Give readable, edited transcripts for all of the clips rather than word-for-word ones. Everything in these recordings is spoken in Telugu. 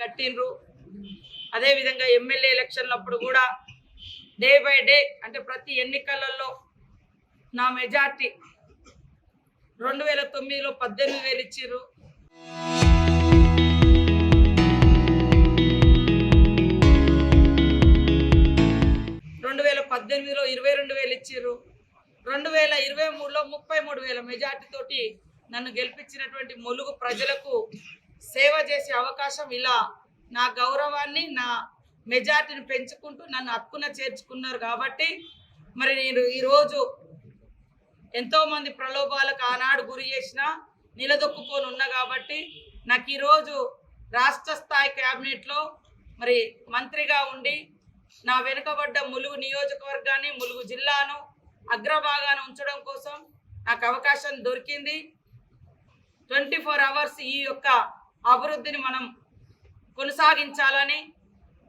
కట్టిండ్రు. అదేవిధంగా ఎమ్మెల్యే ఎలక్షన్లప్పుడు కూడా డే బై డే అంటే ప్రతి ఎన్నికలలో నా మెజార్టీ 2009లో 18,000 ఇచ్చిర్రు. 2018లో 22,000 ఇచ్చిర్రు. 2023లో 33,000 మెజార్టీ తోటి నన్ను గెలిపించినటువంటి ములుగు ప్రజలకు సేవ చేసే అవకాశం, ఇలా నా గౌరవాన్ని నా మెజార్టీని పెంచుకుంటూ నన్ను హక్కున చేర్చుకున్నారు. కాబట్టి మరి నేను ఈరోజు ఎంతోమంది ప్రలోభాలకు ఆనాడు గురి చేసినా నిలదొక్కుకొని ఉన్నా కాబట్టి నాకు ఈరోజు రాష్ట్ర స్థాయి క్యాబినెట్లో మరి మంత్రిగా ఉండి నా వెనుకబడ్డ ములుగు నియోజకవర్గాన్ని, ములుగు జిల్లాను అగ్రభాగాన ఉంచడం కోసం నాకు అవకాశం దొరికింది. 24 అవర్స్ ఈ యొక్క అభివృద్ధిని మనం కొనసాగించాలని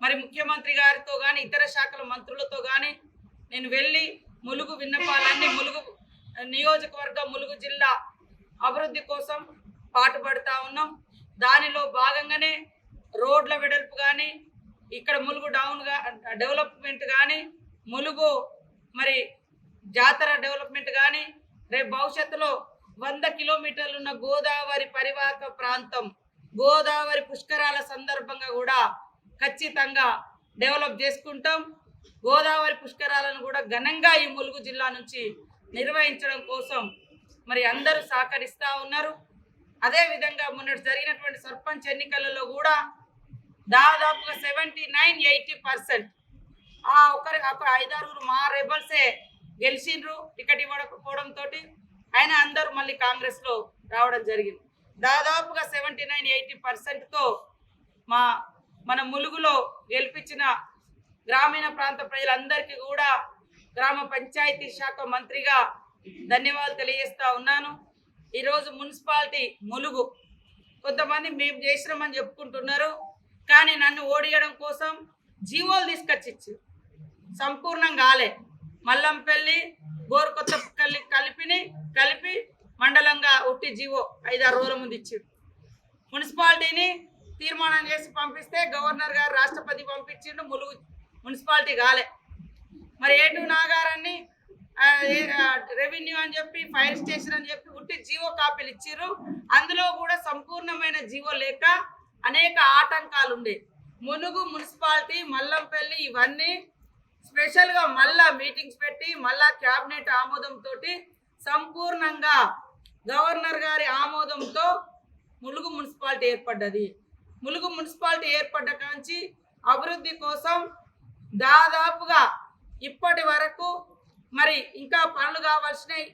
మరి ముఖ్యమంత్రి గారితో కానీ ఇతర శాఖల మంత్రులతో కానీ నేను వెళ్ళి ములుగు విన్నపాలన్నీ, ములుగు నియోజకవర్గం, ములుగు జిల్లా అభివృద్ధి కోసం పాటుపడుతూ ఉన్నాం. దానిలో భాగంగానే రోడ్ల వెడల్పు కానీ, ఇక్కడ ములుగు డెవలప్మెంట్ కానీ, ములుగు మరి జాతర డెవలప్మెంట్ కానీ, రేపు భవిష్యత్తులో 100 కిలోమీటర్లు ఉన్న గోదావరి పరివాహక ప్రాంతం, గోదావరి పుష్కరాల సందర్భంగా కూడా ఖచ్చితంగా డెవలప్ చేసుకుంటాం. గోదావరి పుష్కరాలను కూడా ఘనంగా ఈ ములుగు జిల్లా నుంచి నిర్వహించడం కోసం మరి అందరూ సహకరిస్తూ ఉన్నారు. అదేవిధంగా మొన్నటి జరిగినటువంటి సర్పంచ్ ఎన్నికలలో కూడా దాదాపుగా 79-80% ఒక 5-6 మా రెబల్సే గెలిచిండ్రు టికెట్ ఇవ్వకపోవడంతో. ఆయన అందరూ మళ్ళీ కాంగ్రెస్లో రావడం జరిగింది. దాదాపుగా 79-80%తో మన ములుగులో గెలిపించిన గ్రామీణ ప్రాంత ప్రజలందరికీ కూడా గ్రామ పంచాయతీ శాఖ మంత్రిగా ధన్యవాదాలు తెలియజేస్తా ఉన్నాను. ఈరోజు మున్సిపాలిటీ ములుగు కొంతమంది మేము చేసినామని చెప్పుకుంటున్నారు, కానీ నన్ను ఓడియడం కోసం జీవోలు తీసుకొచ్చి సంపూర్ణం కాలే. మల్లంపల్లి, గోరుకొత్త కలిపి మండలంగా ఒట్టి జీవో 5-6 రోజుల ముందు ఇచ్చారు. మున్సిపాలిటీని తీర్మానం చేసి పంపిస్తే గవర్నర్ గారు రాష్ట్రపతి పంపించిండు, ములుగు మున్సిపాలిటీ కాలే. మరి ఏటు నాగారాన్ని రెవెన్యూ అని చెప్పి, ఫైర్ స్టేషన్ అని చెప్పి ఉట్టి జీవో కాపీలు ఇచ్చిర్రు. అందులో కూడా సంపూర్ణమైన జీవో లేక అనేక ఆటంకాలు ఉండే. ములుగు మున్సిపాలిటీ, మల్లంపల్లి ఇవన్నీ స్పెషల్గా మళ్ళా మీటింగ్స్ పెట్టి మళ్ళా క్యాబినెట్ ఆమోదంతో సంపూర్ణంగా గవర్నర్ గారి ఆమోదంతో ములుగు మున్సిపాలిటీ ఏర్పడ్డది. ములుగు మున్సిపాలిటీ ఏర్పడ్డ కాంచి అభివృద్ధి కోసం దాదాపుగా ఇప్పటి వరకు మరి ఇంకా పనులు కావాల్సినవి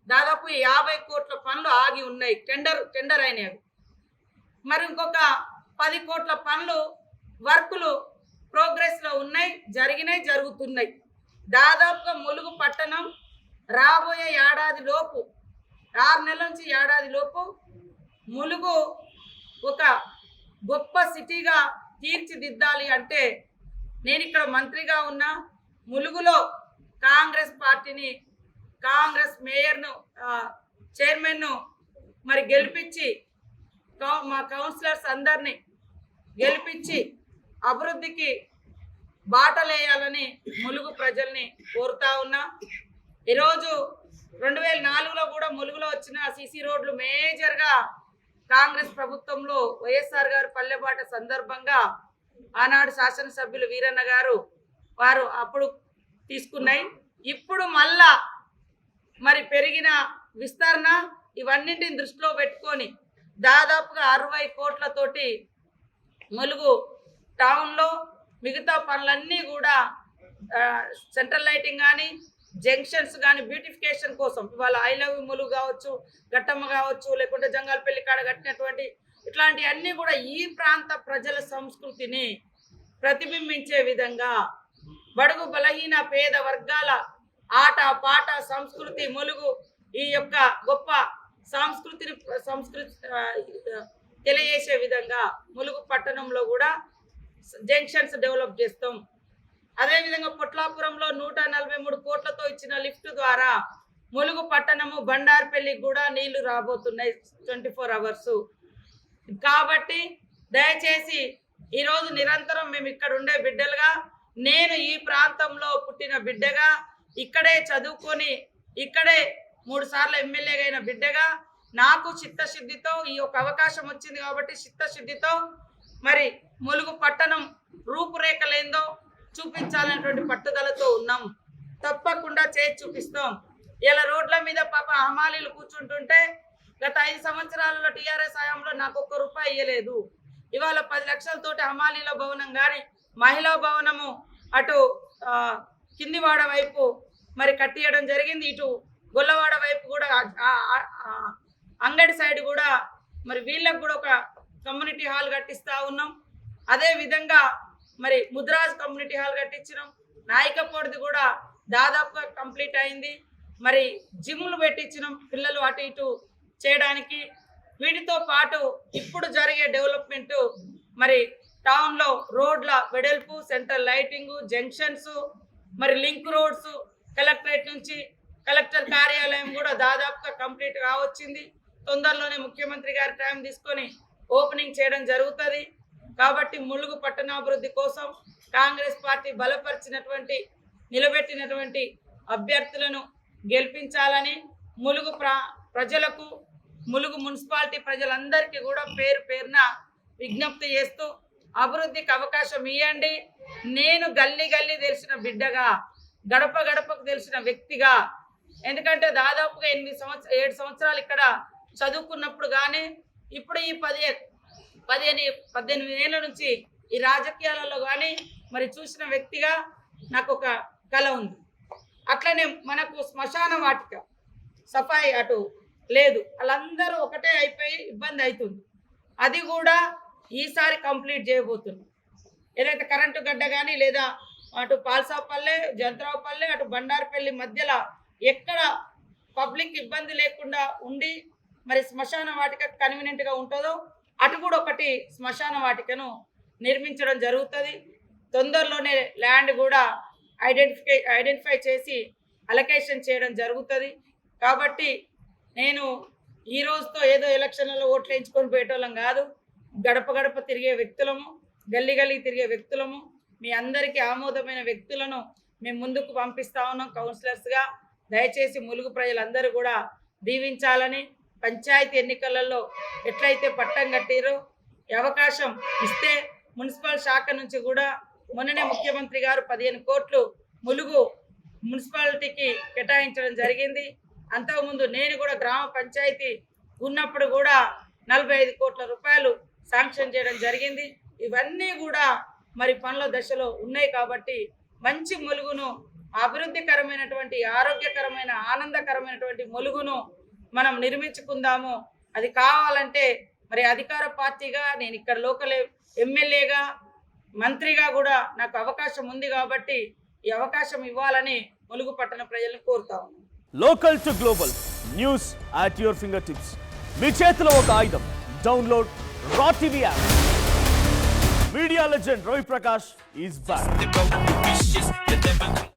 దాదాపు 50 కోట్ల పనులు ఆగి ఉన్నాయి. టెండర్ అయినాయి. మరి ఇంకొక 10 కోట్ల పనులు వర్కులు ప్రోగ్రెస్లో ఉన్నాయి, జరుగుతున్నాయి. దాదాపుగా ములుగు పట్టణం రాబోయే ఏడాది లోపు, 6 నెలల నుంచి ఏడాది లోపు ములుగు ఒక గొప్ప సిటీగా తీర్చిదిద్దాలి అంటే నేను ఇక్కడ మంత్రిగా ఉన్న ములుగులో కాంగ్రెస్ పార్టీని, కాంగ్రెస్ మేయర్ను, చైర్మన్ను మరి గెలిపించి, మా కౌన్సిలర్స్ అందరినీ గెలిపించి అభివృద్ధికి బాటలేయాలని ములుగు ప్రజల్ని కోరుతా ఉన్నా. ఈరోజు 2004లో కూడా ములుగులో వచ్చిన సీసీ రోడ్లు మేజర్గా కాంగ్రెస్ ప్రభుత్వంలో వైఎస్ఆర్ గారు పల్లెబాట సందర్భంగా ఆనాడు శాసనసభ్యులు వీరన్న గారు వారు అప్పుడు తీసుకున్నాయి. ఇప్పుడు మళ్ళా మరి పెరిగిన విస్తరణ ఇవన్నింటిని దృష్టిలో పెట్టుకొని దాదాపుగా 60 కోట్లతోటి ములుగు టౌన్లో మిగతా పనులన్నీ కూడా సెంట్రల్ లైటింగ్ కానీ, జంక్షన్స్ కానీ బ్యూటిఫికేషన్ కోసం ఇవాళ ఐ లవ్ ములుగు కావచ్చు, గట్టమ్మ కావచ్చు, లేకుంటే జంగాలపల్లి కాడ కట్టినటువంటి ఇట్లాంటివన్నీ కూడా ఈ ప్రాంత ప్రజల సంస్కృతిని ప్రతిబింబించే విధంగా బడుగు బలహీన పేద వర్గాల ఆట పాట సంస్కృతి, ములుగు ఈ యొక్క గొప్ప సంస్కృతి తెలియజేసే విధంగా ములుగు పట్టణంలో కూడా జంక్షన్స్ డెవలప్ చేస్తాం. అదేవిధంగా పొట్లాపురంలో 143 కోట్లతో ఇచ్చిన లిఫ్ట్ ద్వారా ములుగు పట్టణము బండార్పల్లికి కూడా నీళ్లు రాబోతున్నాయి 24 అవర్స్. కాబట్టి దయచేసి ఈరోజు నిరంతరం మేము ఇక్కడ ఉండే బిడ్డలుగా, నేను ఈ ప్రాంతంలో పుట్టిన బిడ్డగా, ఇక్కడే చదువుకొని ఇక్కడే 3 సార్లు ఎమ్మెల్యేగా అయిన బిడ్డగా, నాకు చిత్తశుద్ధితో ఈ యొక్క అవకాశం వచ్చింది కాబట్టి చిత్తశుద్ధితో మరి ములుగు పట్టణం రూపురేఖలేందో చూపించాలనేటువంటి పట్టుదలతో ఉన్నాం. తప్పకుండా చేసి చూపిస్తాం. ఇలా రోడ్ల మీద పాప హమాలీలు కూర్చుంటుంటే గత 5 సంవత్సరాలలో టీఆర్ఎస్ హయాంలో నాకు ఒక్క రూపాయి ఇయ్యలేదు. ఇవాళ 10 లక్షలతోటి హమాలీల భవనం కానీ, మహిళా భవనము అటు కిందివాడ వైపు మరి కట్టియడం జరిగింది. ఇటు గొల్లవాడ వైపు కూడా అంగడి సైడ్ కూడా మరి వీళ్ళకు కూడా ఒక కమ్యూనిటీ హాల్ కట్టిస్తా ఉన్నాం. అదే విధంగా మరి ముద్రాజ్ కమ్యూనిటీ హాల్ కట్టించినాం. నాయకపోడిది కూడా దాదాపుగా కంప్లీట్ అయింది. మరి జిమ్లు పెట్టించినాం పిల్లలు అటు ఇటు చేయడానికి. వీటితో పాటు ఇప్పుడు జరిగే డెవలప్మెంట్ మరి టౌన్లో రోడ్ల వెడల్పు, సెంట్రల్ లైటింగు, జంక్షన్స్, మరి లింక్ రోడ్స్, కలెక్టరేట్ నుంచి కలెక్టర్ కార్యాలయం కూడా దాదాపుగా కంప్లీట్ కావచ్చింది. తొందరలోనే ముఖ్యమంత్రి గారి టైం తీసుకొని ఓపెనింగ్ చేయడం జరుగుతుంది. కాబట్టి ములుగు పట్టణాభివృద్ధి కోసం కాంగ్రెస్ పార్టీ బలపరిచినటువంటి నిలబెట్టినటువంటి అభ్యర్థులను గెలిపించాలని ములుగు ప్రజలకు, ములుగు మున్సిపాలిటీ ప్రజలందరికీ కూడా పేరు పేరున విజ్ఞప్తి చేస్తూ అభివృద్ధికి అవకాశం ఇవ్వండి. నేను గల్లీ గల్లీ తెలిసిన బిడ్డగా, గడప గడపకు తెలిసిన వ్యక్తిగా, ఎందుకంటే దాదాపుగా 7 సంవత్సరాలు ఇక్కడ చదువుకున్నప్పుడు కానీ ఇప్పుడు ఈ 18 ఏళ్ళ నుంచి ఈ రాజకీయాలలో కానీ మరి చూసిన వ్యక్తిగా నాకు ఒక కళ ఉంది. అట్లనే మనకు శ్మశాన వాటిక సఫాయి అటు లేదు, వాళ్ళందరూ ఒకటే అయిపోయి ఇబ్బంది అవుతుంది. అది కూడా ఈసారి కంప్లీట్ చేయబోతున్నాం. ఏదైతే కరెంటు గడ్డ కానీ లేదా అటు పాల్సాపల్లె, జంత్రావుపల్లె, అటు బండారుపల్లి మధ్యలో ఎక్కడ పబ్లిక్ ఇబ్బంది లేకుండా ఉండి మరి శ్మశాన వాటిక కన్వీనియంట్గా ఉంటుందో అటు కూడా ఒకటి శ్మశాన వాటికను నిర్మించడం జరుగుతుంది. తొందరలోనే ల్యాండ్ కూడా ఐడెంటిఫై చేసి అలొకేషన్ చేయడం జరుగుతుంది. కాబట్టి నేను ఈ రోజుతో ఏదో ఎలక్షన్లలో ఓట్లు వేయించుకొని పోయేటోళ్ళం కాదు. గడప గడప తిరిగే వ్యక్తులము, గల్లీ గల్లీ తిరిగే వ్యక్తులము, మీ అందరికీ ఆమోదమైన వ్యక్తులను మేము ముందుకు పంపిస్తా ఉన్నాం కౌన్సిలర్స్గా. దయచేసి ములుగు ప్రజలందరూ కూడా దీవించాలని, పంచాయతీ ఎన్నికలలో ఎట్లయితే పట్టం కట్టిరో అవకాశం ఇస్తే మున్సిపల్ శాఖ నుంచి కూడా మొన్ననే ముఖ్యమంత్రి గారు 15 కోట్లు ములుగు మున్సిపాలిటీకి కేటాయించడం జరిగింది. అంతకుముందు నేను కూడా గ్రామ పంచాయతీ ఉన్నప్పుడు కూడా 45 కోట్ల రూపాయలు శాంక్షన్ చేయడం జరిగింది. ఇవన్నీ కూడా మరి పనుల దశలో ఉన్నాయి. కాబట్టి మంచి ములుగును, అభివృద్ధికరమైనటువంటి, ఆరోగ్యకరమైన, ఆనందకరమైనటువంటి ములుగును మనం నిర్మించుకుందాము. అది కావాలంటే మరి అధికార పార్టీగా నేను ఇక్కడ లోకల్ ఎమ్మెల్యేగా, మంత్రిగా కూడా నాకు అవకాశం ఉంది. కాబట్టి ఈ అవకాశం ఇవ్వాలని ములుగు పట్టణ ప్రజలను కోరుతా ఉన్నాను. Local to global news at your finger tips. మీ చేతిలో ఒక ఆయుధం. Download R TV app. Media legend Ravi Prakash is back.